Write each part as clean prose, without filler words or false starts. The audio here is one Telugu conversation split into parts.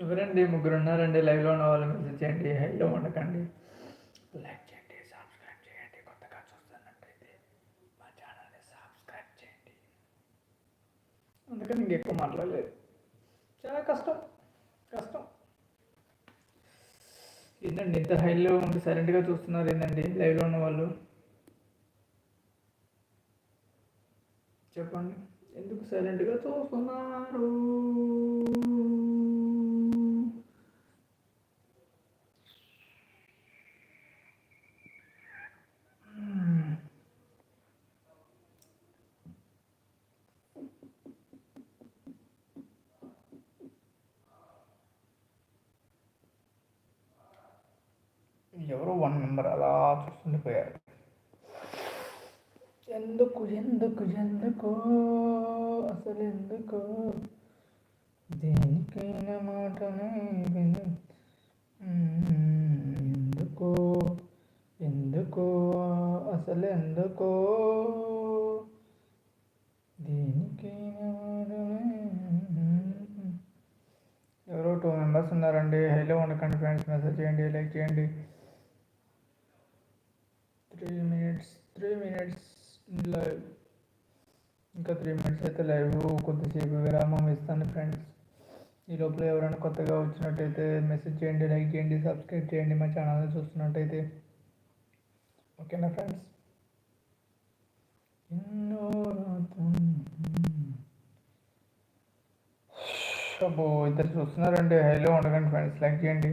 ఎవరండి ముగ్గురు ఉన్నారండి లైవ్లో ఉన్న వాళ్ళు మెసేజ్ చేయండి, హైలో ఉండకండి, లైక్ చేయండి, సబ్స్క్రైబ్ చేయండి. కొత్తగా చూస్తున్నట్టయితే మా ఛానల్ని సబ్స్క్రైబ్ చేయండి. అందుకని ఇంకెక్కువ మాట్లాడలేదు, చాలా కష్టం కష్టం. ఏంటండి ఇంత హైలో ఉండి సైలెంట్గా చూస్తున్నారు ఏంటండి లైవ్లో ఉన్న వాళ్ళు? చెప్పండి, ఎందుకు సైలెంట్గా చూస్తున్నారు? ఎవరో 1 మెంబర్ అలా చూస్తుండిపోయారు. ఎందుకు ఎందుకు ఎందుకో అసలు ఎందుకో దేనికైనా మాటనే ఎందుకో ఎందుకో అసలు ఎందుకో దేనికైనా మాటనే. ఎవరో 2 మెంబర్స్ ఉన్నారండి, హైలో ఉండకండి ఫ్రెండ్స్, మెసేజ్ చేయండి, లైక్ చేయండి. 3 మినిట్స్ లైవ్, ఇంకా 3 మినిట్స్ అయితే లైవ్ కొద్దిసేపు విరామం ఇస్తాను ఫ్రెండ్స్. ఈ లోపల ఎవరైనా కొత్తగా వచ్చినట్టయితే మెసేజ్ చేయండి, లైక్ చేయండి, సబ్స్క్రైబ్ చేయండి మా ఛానల్ని చూస్తున్నట్టయితే. ఓకేనా ఫ్రెండ్స్? ఎన్నో అబ్బో, ఇద్దరు చూస్తున్నారండి, హైలో ఉండకండి ఫ్రెండ్స్, లైక్ చేయండి,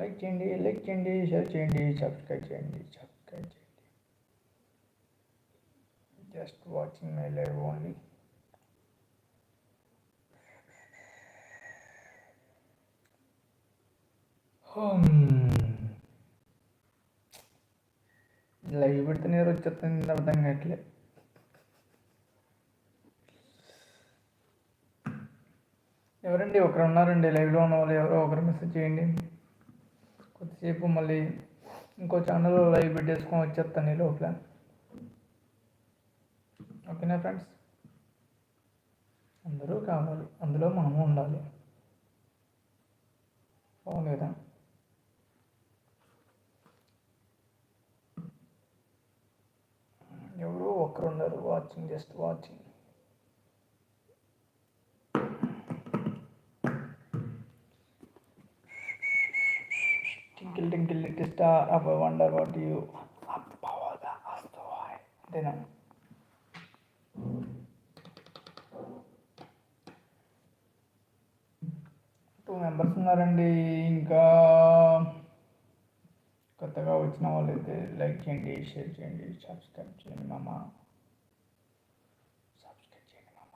లైక్ చేయండి, లైక్ చేయండి, షేర్ చేయండి, సబ్స్క్రైబ్ చేయండి, సబ్స్క్రైబ్ చేయండి. Just watching my live only. Live పెడితే నీరు వచ్చేస్తుంది, అర్థం కావట్లే. ఎవరండి ఒకరు ఉన్నారండి లైవ్లో ఉన్న వాళ్ళు, ఎవరో ఒకరు మెసేజ్ చేయండి. కొద్దిసేపు మళ్ళీ ఇంకో ఛానల్లో లైవ్ పెట్టేసుకొని వచ్చేస్తాను ఈ లోపల. ఓకేనా ఫ్రెండ్స్? అందరూ కావాలి, అందులో మనము ఉండాలి, బాగోలేదా? ఎవరో ఒక్కరు ఉన్నారు watching, just watching. Twinkle twinkle little star up I wonder what you అబ్బవదా అస్తవాయ్. అంతేనా? 2 మెంబర్స్ ఉన్నారండి. ఇంకా కొత్తగా వచ్చిన వాళ్ళైతే లైక్ చేయండి, షేర్ చేయండి, సబ్స్క్రైబ్ చేయండి మామ, సబ్స్క్రైబ్ చేయండి మామ.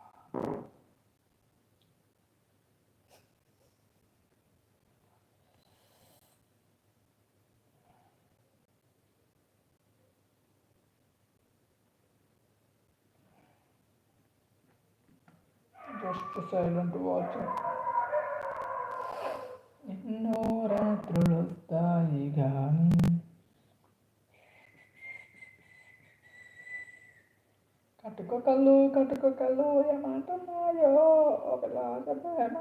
Just silent watching. ఎన్నో రాత్రులు వస్తాయి కానీ కట్టుకో కళ్ళు ఏమంటున్నాయో ఒకలాగా ప్రేమ